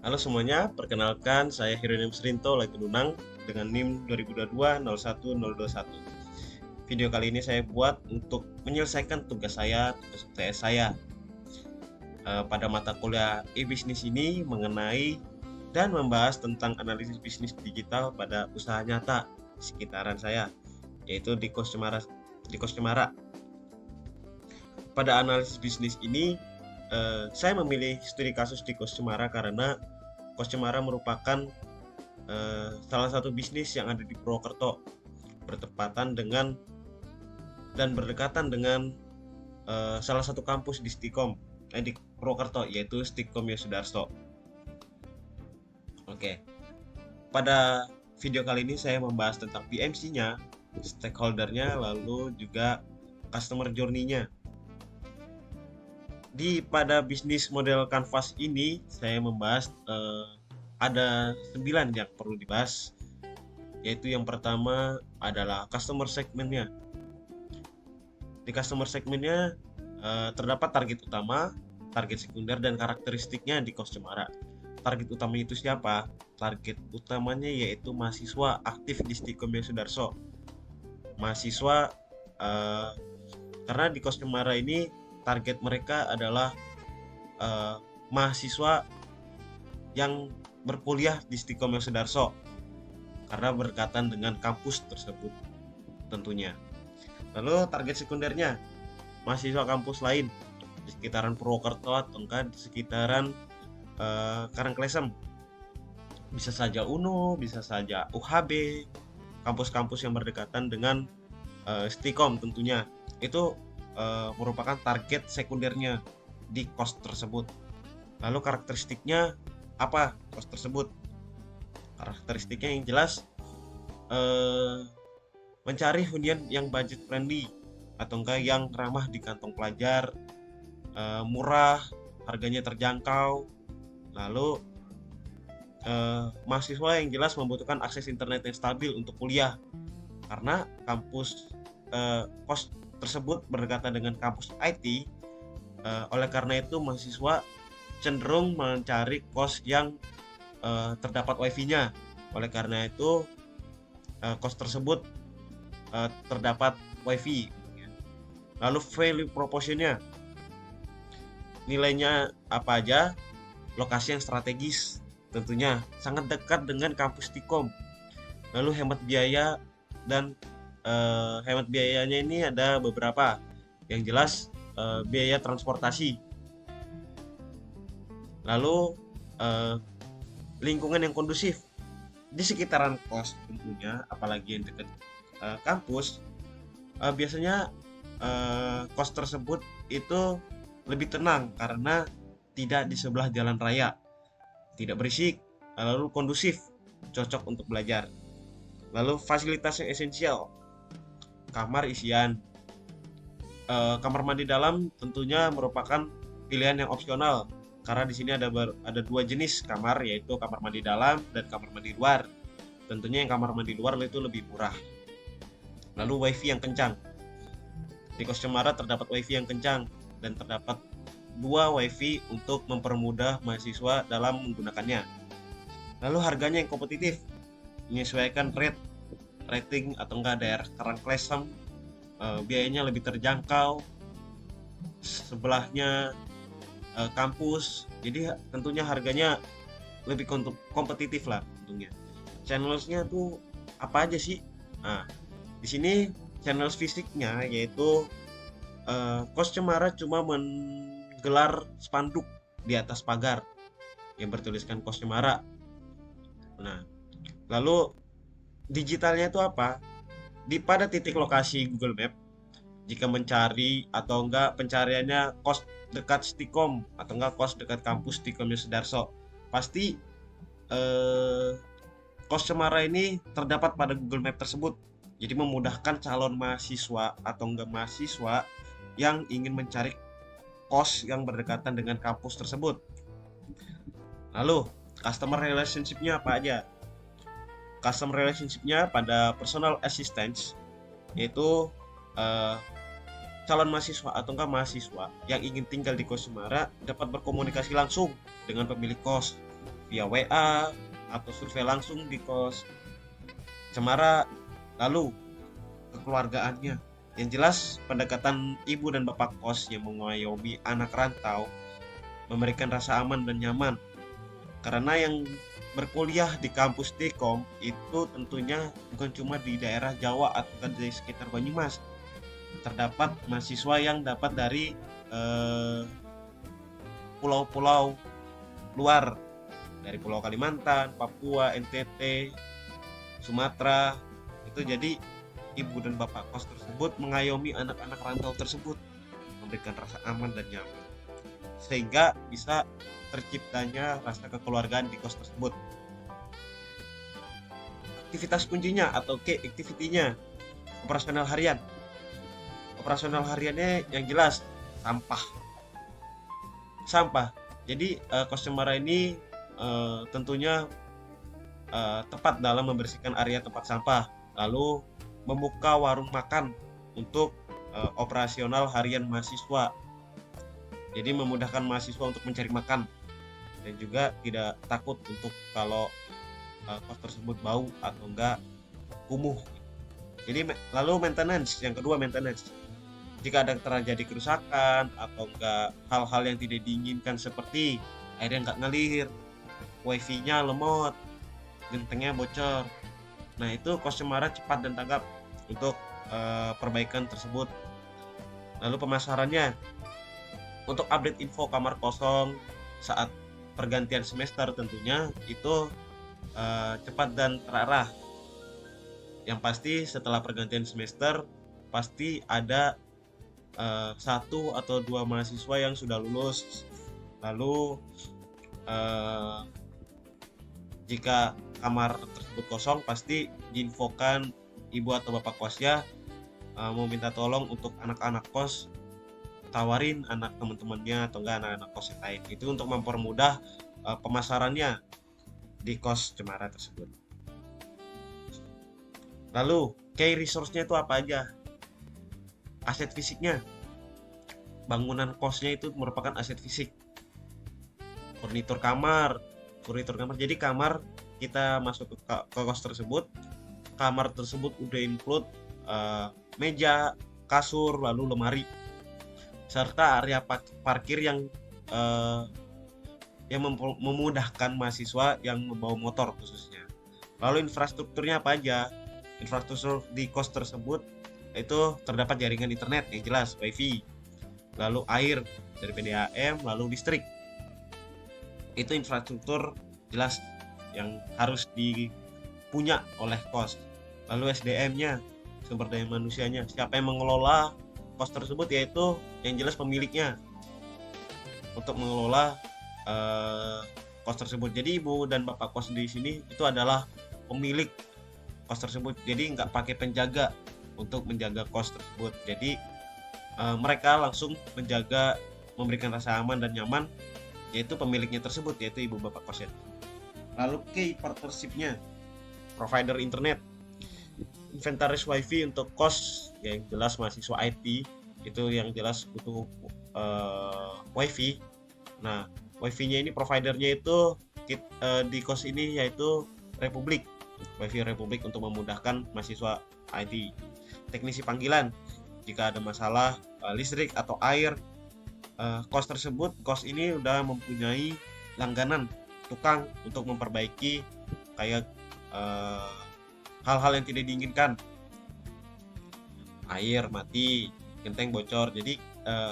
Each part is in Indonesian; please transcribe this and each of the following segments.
Halo semuanya, perkenalkan saya Hieronym Srinto lagi Lunang dengan NIM 2022-01021. Video kali ini saya buat untuk menyelesaikan tugas UTS saya pada mata kuliah e-bisnis ini mengenai dan membahas tentang analisis bisnis digital pada usaha nyata di sekitaran saya, yaitu di Kos Cemara. Pada analisis bisnis ini, saya memilih studi kasus di Kos Cemara karena Kos Cemara merupakan salah satu bisnis yang ada di Purwokerto, bertepatan dengan dan berdekatan dengan salah satu kampus di Stikom di Purwokerto, yaitu Stikom Yosudarso. Oke, pada video kali ini saya membahas tentang PMC-nya, stakeholder-nya, lalu juga customer journey-nya. Pada bisnis model Canvas ini saya membahas ada 9 yang perlu dibahas, yaitu yang pertama adalah customer segment-nya. Di customer segment-nya terdapat target utama, target sekunder, dan karakteristiknya di Kos Cemara. Target utama itu siapa? Target utamanya yaitu mahasiswa aktif di Stikom Yosudarso. Mahasiswa karena di Kos Cemara ini target mereka adalah mahasiswa yang berkuliah di Stikom Yosudarso karena berdekatan dengan kampus tersebut tentunya. Lalu target sekundernya mahasiswa kampus lain di sekitaran Purwokerto atau enggak di sekitaran Karangklesem. Bisa saja UNU, bisa saja UHB, kampus-kampus yang berdekatan dengan Stikom tentunya. Itu merupakan target sekundernya di kos tersebut. Lalu karakteristiknya apa kos tersebut? Karakteristiknya yang jelas mencari hunian yang budget friendly atau enggak yang ramah di kantong pelajar, murah, harganya terjangkau. Lalu mahasiswa yang jelas membutuhkan akses internet yang stabil untuk kuliah karena kampus kos tersebut berdekatan dengan kampus IT. Oleh karena itu mahasiswa cenderung mencari kos yang terdapat wifi-nya. Oleh karena itu kos tersebut terdapat wifi. Lalu value proposition-nya, nilainya apa aja? Lokasi yang strategis, tentunya sangat dekat dengan kampus Stikom. Lalu hemat biaya, dan hemat biayanya ini ada beberapa. Yang jelas biaya transportasi. Lalu lingkungan yang kondusif di sekitaran kos tentunya, apalagi yang dekat kampus. Biasanya kos tersebut itu lebih tenang karena tidak di sebelah jalan raya, tidak berisik, lalu kondusif, cocok untuk belajar. Lalu fasilitas yang esensial, kamar isian, kamar mandi dalam tentunya merupakan pilihan yang opsional karena di sini ada dua jenis kamar, yaitu kamar mandi dalam dan kamar mandi luar. Tentunya yang kamar mandi luar itu lebih murah. Lalu wifi yang kencang. Di Kos Cemara terdapat wifi yang kencang dan terdapat dua wifi untuk mempermudah mahasiswa dalam menggunakannya. Lalu harganya yang kompetitif, menyesuaikan rating atau enggak daerah Karangklesem, biayanya lebih terjangkau, sebelahnya kampus, jadi tentunya harganya lebih kompetitif lah tentunya. Channelsnya tuh apa aja sih? Nah, di sini channels fisiknya yaitu Kos Cemara cuma menggelar spanduk di atas pagar yang bertuliskan Kos Cemara. Nah, lalu digitalnya itu apa? Pada titik lokasi Google Map, jika mencari atau enggak pencariannya kos dekat Stikom atau enggak kos dekat kampus Stikom Yosudarso, pasti Kos Cemara ini terdapat pada Google Map tersebut. Jadi memudahkan calon mahasiswa atau enggak mahasiswa yang ingin mencari kos yang berdekatan dengan kampus tersebut. Lalu customer relationship-nya apa aja? Customer relationship-nya pada personal assistance, yaitu eh, calon mahasiswa atau enggak mahasiswa yang ingin tinggal di Kos Cemara dapat berkomunikasi langsung dengan pemilik kos. via WA atau survei langsung di kos Cemara. Lalu kekeluargaannya, yang jelas pendekatan ibu dan bapak kos yang mengayomi anak rantau memberikan rasa aman dan nyaman, karena yang berkuliah di kampus Dekom itu tentunya bukan cuma di daerah Jawa atau di sekitar Banyumas. Terdapat mahasiswa yang dapat dari eh, pulau-pulau luar, dari Pulau Kalimantan, Papua, NTT, Sumatera. Itu jadi ibu dan bapak kos tersebut mengayomi anak-anak rantau tersebut, memberikan rasa aman dan nyaman, sehingga bisa terciptanya rasa kekeluargaan di kos tersebut. Aktivitas kuncinya atau key activity-nya, operasional harian. Operasional hariannya yang jelas sampah. Sampah. Jadi kos Cemara ini tentunya tepat dalam membersihkan area tempat sampah, lalu membuka warung makan untuk operasional harian mahasiswa. Jadi memudahkan mahasiswa untuk mencari makan dan juga tidak takut untuk kalau kos tersebut bau atau enggak kumuh. Jadi lalu maintenance, yang kedua maintenance. Jika ada terjadi kerusakan atau enggak hal-hal yang tidak diinginkan seperti air yang enggak ngalir, wifi-nya lemot, gentengnya bocor. Nah, itu kos Cemara cepat dan tanggap untuk perbaikan tersebut. Lalu pemasarannya, untuk update info kamar kosong saat pergantian semester tentunya itu cepat dan terarah. Yang pasti setelah pergantian semester pasti ada satu atau dua mahasiswa yang sudah lulus. Lalu jika kamar tersebut kosong pasti diinfokan ibu atau bapak kosnya mau minta tolong untuk anak-anak kos tawarin anak teman-temannya atau enggak anak-anak kos yang lain. Itu untuk mempermudah pemasarannya di kos Cemara tersebut. Lalu key resource-nya itu apa aja? Aset fisiknya, bangunan kosnya itu merupakan aset fisik. Furnitur kamar. Jadi kamar kita masuk ke kos tersebut, kamar tersebut udah include meja, kasur, lalu lemari, serta area parkir yang memudahkan mahasiswa yang membawa motor khususnya. Lalu infrastrukturnya apa aja? Infrastruktur di kos tersebut itu terdapat jaringan internet yang jelas, wifi, lalu air dari PDAM, lalu listrik. Itu infrastruktur jelas yang harus dipunya oleh kos. Lalu SDM-nya, sumber daya manusianya, siapa yang mengelola kos tersebut, yaitu yang jelas pemiliknya untuk mengelola kos tersebut. Jadi ibu dan bapak kos di sini itu adalah pemilik kos tersebut, jadi nggak pakai penjaga untuk menjaga kos tersebut. Jadi mereka langsung menjaga, memberikan rasa aman dan nyaman, yaitu pemiliknya tersebut, yaitu ibu bapak kosnya. Lalu key partnership-nya, provider internet, inventaris wifi untuk kos yang jelas mahasiswa IT itu yang jelas butuh wifi. Nah, wifi-nya ini providernya itu di kos ini yaitu Republik, wifi Republik untuk memudahkan mahasiswa IT. Teknisi panggilan jika ada masalah listrik atau air, kos ini udah mempunyai langganan tukang untuk memperbaiki kayak hal-hal yang tidak diinginkan, air mati, genteng bocor. Jadi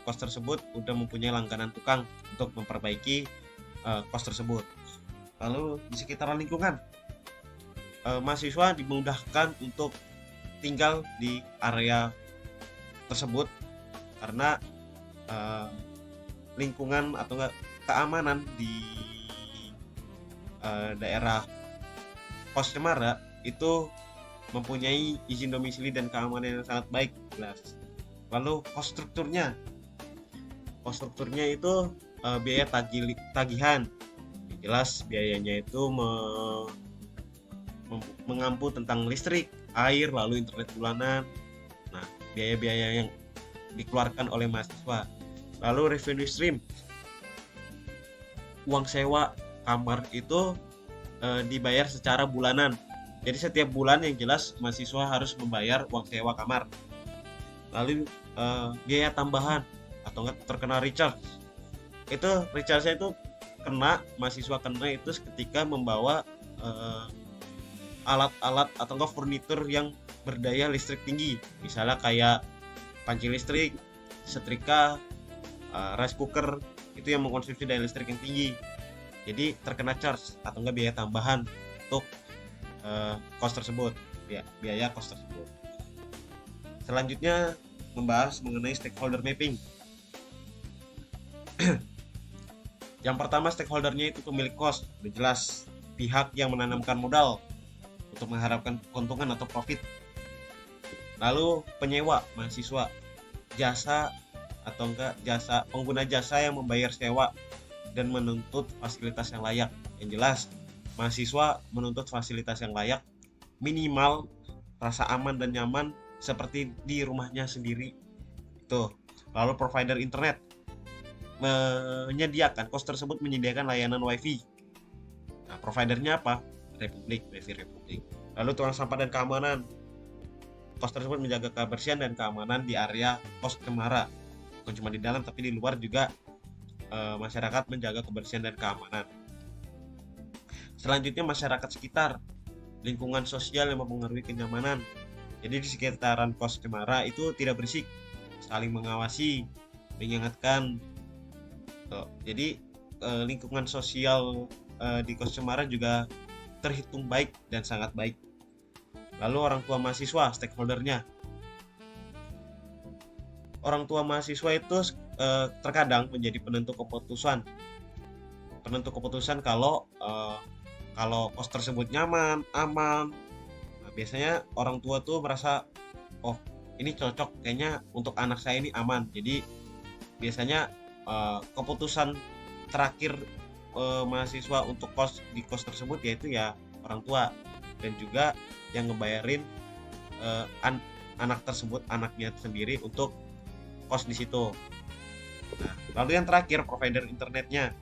kos tersebut udah mempunyai langganan tukang untuk memperbaiki kos tersebut. Lalu di sekitaran lingkungan, mahasiswa dimudahkan untuk tinggal di area tersebut karena lingkungan atau keamanan di daerah kos Cemara itu mempunyai izin domisili dan keamanan yang sangat baik, jelas. Lalu kos strukturnya itu biaya tagihan, jelas biayanya itu mengampu tentang listrik, air, lalu internet bulanan. Nah, biaya-biaya yang dikeluarkan oleh mahasiswa. Lalu revenue stream, uang sewa kamar itu dibayar secara bulanan. Jadi setiap bulan yang jelas mahasiswa harus membayar uang sewa kamar. Lalu biaya tambahan atau enggak terkena recharge. Itu recharge-nya itu mahasiswa kena itu ketika membawa eh, alat-alat atau enggak furnitur yang berdaya listrik tinggi. Misalnya kayak panci listrik, setrika, rice cooker, itu yang mengkonsumsi daya listrik yang tinggi. Jadi terkena charge atau enggak biaya tambahan untuk cost tersebut, biaya cost tersebut. Selanjutnya membahas mengenai stakeholder mapping. Yang pertama stakeholdernya itu pemilik kos, udah jelas pihak yang menanamkan modal untuk mengharapkan keuntungan atau profit. Lalu penyewa mahasiswa, jasa atau enggak jasa pengguna jasa yang membayar sewa dan menuntut fasilitas yang layak. Yang jelas mahasiswa menuntut fasilitas yang layak, minimal rasa aman dan nyaman seperti di rumahnya sendiri. Itu. Lalu provider internet kos tersebut menyediakan layanan wifi. Nah, providernya apa? Wifi Republik. Lalu tukang sampah dan keamanan, kos tersebut menjaga kebersihan dan keamanan di area kos cemara. Bukan cuma di dalam tapi di luar juga masyarakat menjaga kebersihan dan keamanan. Selanjutnya masyarakat sekitar, lingkungan sosial yang mempengaruhi kenyamanan. Jadi di sekitaran kos cemara itu tidak berisik, saling mengawasi, mengingatkan. Jadi lingkungan sosial di kos cemara juga terhitung baik dan sangat baik. Lalu orang tua mahasiswa, stakeholdernya. Orang tua mahasiswa itu terkadang menjadi penentu keputusan. Kalau kos tersebut nyaman, aman. Nah, biasanya orang tua tuh merasa, oh ini cocok, kayaknya untuk anak saya ini aman. Jadi biasanya keputusan terakhir mahasiswa untuk di kos tersebut yaitu ya orang tua, dan juga yang ngebayarin anak tersebut, anaknya sendiri untuk kos di situ. Nah, lalu yang terakhir provider internetnya.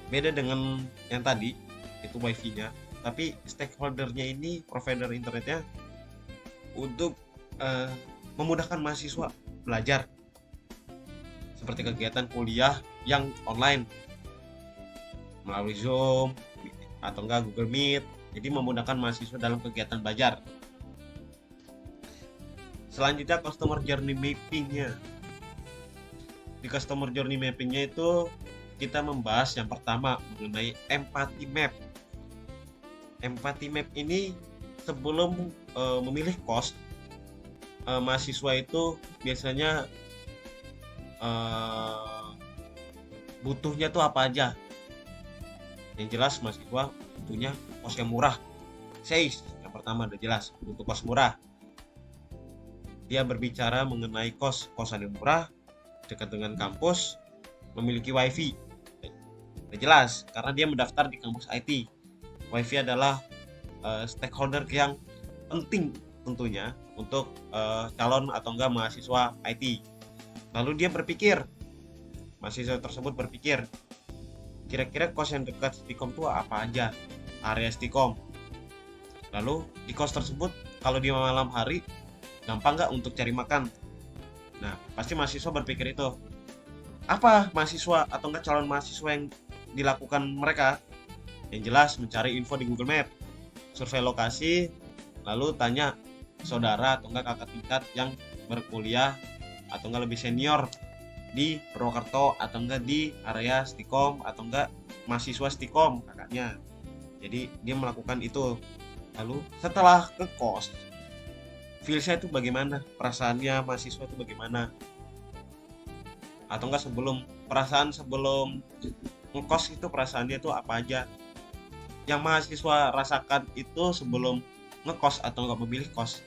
Beda dengan yang tadi itu wifi-nya, tapi stakeholdernya ini provider internetnya untuk memudahkan mahasiswa belajar seperti kegiatan kuliah yang online melalui Zoom atau enggak Google Meet. Jadi memudahkan mahasiswa dalam kegiatan belajar. Selanjutnya customer journey mapping-nya. Di customer journey mapping-nya itu kita membahas yang pertama mengenai empathy map. Empathy map ini sebelum memilih kos, mahasiswa itu biasanya butuhnya tuh apa aja. Yang jelas mahasiswa butuhnya kos yang murah. Yang pertama udah jelas butuh kos murah. Dia berbicara mengenai kosan yang murah, dekat dengan kampus, memiliki wifi. Udah jelas karena dia mendaftar di kampus IT. Wifi adalah stakeholder yang penting tentunya untuk calon atau enggak mahasiswa IT. Lalu dia mahasiswa tersebut berpikir, kira-kira kos yang dekat Stikom itu apa aja, area Stikom. Lalu di kos tersebut kalau di malam hari gampang nggak untuk cari makan. Nah, pasti mahasiswa berpikir itu. Apa mahasiswa atau enggak calon mahasiswa yang dilakukan mereka? Yang jelas mencari info di Google Map, survei lokasi, lalu tanya saudara atau enggak kakak tingkat yang berkuliah atau enggak lebih senior di Purwokerto atau enggak di area Stikom atau enggak mahasiswa Stikom kakaknya. Jadi dia melakukan itu. Lalu setelah ke kos, feel-nya itu bagaimana? Perasaannya mahasiswa itu bagaimana? Atau enggak sebelum ngekos itu perasaannya itu apa aja? Yang mahasiswa rasakan itu sebelum ngekos atau enggak memilih kos.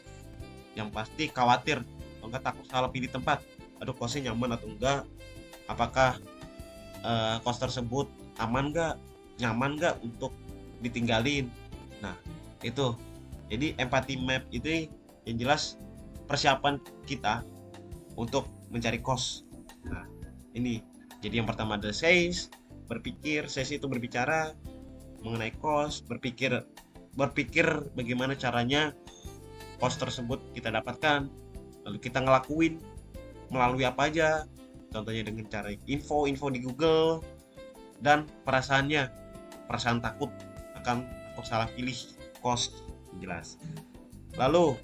Yang pasti khawatir atau enggak takut salah pilih tempat. Aduh, kosnya nyaman atau enggak? Apakah kos tersebut aman enggak? Nyaman enggak untuk ditinggalin? Nah, itu. Jadi empathy map itu yang jelas persiapan kita untuk mencari kos. Nah, ini. Jadi yang pertama ada size, berpikir, sesi itu berbicara mengenai kos, berpikir bagaimana caranya kos tersebut kita dapatkan, lalu kita ngelakuin melalui apa aja, contohnya dengan cara info di Google, dan perasaan takut akan aku salah pilih kos, jelas. Lalu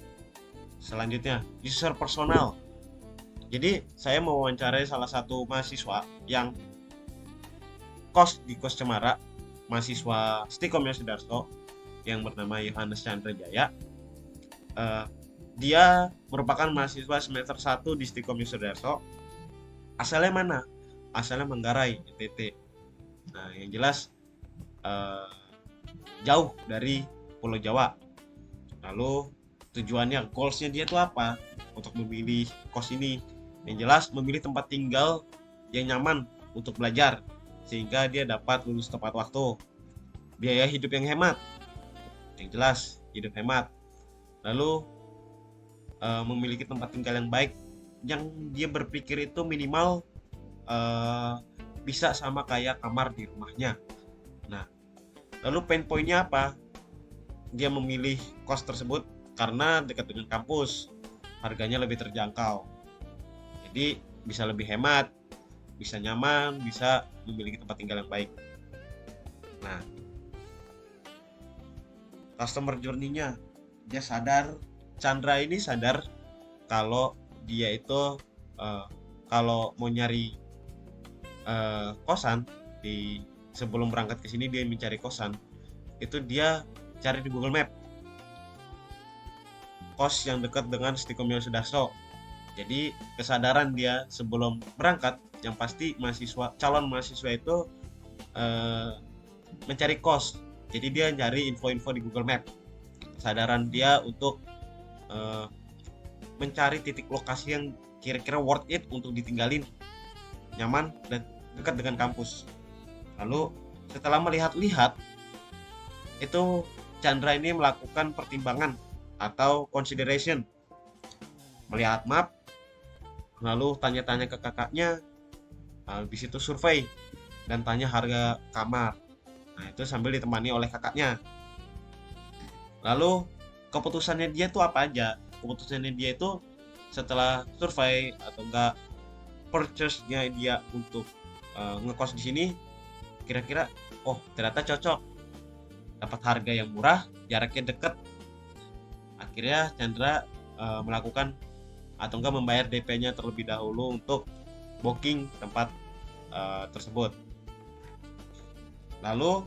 selanjutnya user personal. Jadi saya mau wawancarai salah satu mahasiswa yang kos di Kos Cemara, mahasiswa Stikom Yosudarso yang bernama Yohanes Chandra Jaya. Dia merupakan mahasiswa semester 1 di Stikom Yosudarso. Asalnya mana? Asalnya Manggarai, NTT. Nah, yang jelas jauh dari Pulau Jawa. Lalu tujuannya, goalsnya dia tuh apa untuk memilih kos ini? Yang jelas memilih tempat tinggal yang nyaman untuk belajar sehingga dia dapat lulus tepat waktu. Biaya hidup yang hemat, yang jelas hidup hemat. Lalu memiliki tempat tinggal yang baik, yang dia berpikir itu minimal bisa sama kayak kamar di rumahnya. Nah, lalu pain pointnya apa? Dia memilih kos tersebut karena dekat dengan kampus, harganya lebih terjangkau. Jadi bisa lebih hemat, bisa nyaman, bisa memiliki tempat tinggal yang baik. Nah, customer journey-nya, dia sadar, Chandra ini sadar kalau dia itu kalau mau nyari kosan di sebelum berangkat ke sini, dia mencari kosan itu dia cari di Google Map kos yang dekat dengan Stikom Yosudarso. Jadi kesadaran dia sebelum berangkat, yang pasti calon mahasiswa itu mencari kos. Jadi dia nyari info-info di Google Map. Kesadaran dia untuk mencari titik lokasi yang kira-kira worth it untuk ditinggalin, nyaman dan dekat dengan kampus. Lalu setelah melihat-lihat itu, Chandra ini melakukan pertimbangan atau consideration, melihat map, lalu tanya-tanya ke kakaknya, habis itu survei dan tanya harga kamar. Nah, itu sambil ditemani oleh kakaknya. Lalu keputusannya dia tuh apa aja? Keputusannya dia itu setelah survei atau enggak purchase-nya dia untuk ngekos di sini, kira-kira oh ternyata cocok, dapat harga yang murah, jaraknya dekat. Akhirnya Chandra melakukan atau enggak membayar DP-nya terlebih dahulu untuk booking tempat tersebut. Lalu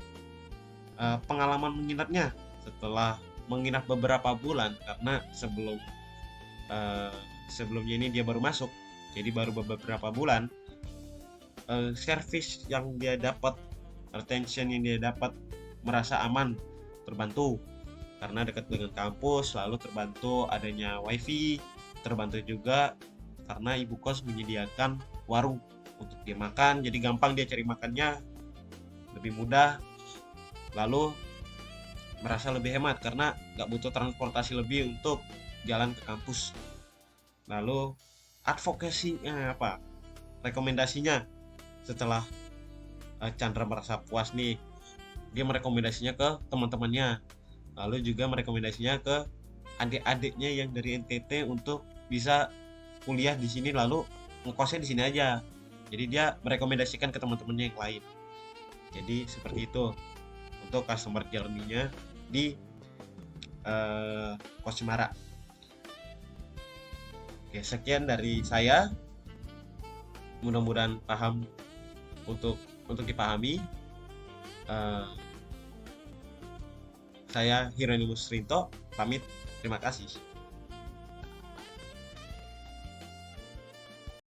pengalaman menginapnya, setelah menginap beberapa bulan, karena sebelumnya ini dia baru masuk, jadi baru beberapa bulan, service yang dia dapat, retention yang dia dapat, merasa aman, terbantu karena dekat dengan kampus, lalu terbantu adanya wifi, terbantu juga karena ibu kos menyediakan warung untuk dia makan, jadi gampang dia cari makannya, lebih mudah. Lalu merasa lebih hemat karena nggak butuh transportasi lebih untuk jalan ke kampus. Lalu advokasinya apa? Rekomendasinya, setelah Chandra merasa puas nih, dia merekomendasinya ke teman-temannya, lalu juga merekomendasinya ke adik-adiknya yang dari NTT untuk bisa kuliah di sini, lalu ngekosnya di sini aja. Jadi dia merekomendasikan ke teman-temannya yang lain. Jadi seperti itu untuk customer journey-nya di Kos Cemara. Oke, sekian dari saya. Mudah-mudahan paham untuk dipahami. Saya Hieronymus Rinto, pamit. Terima kasih.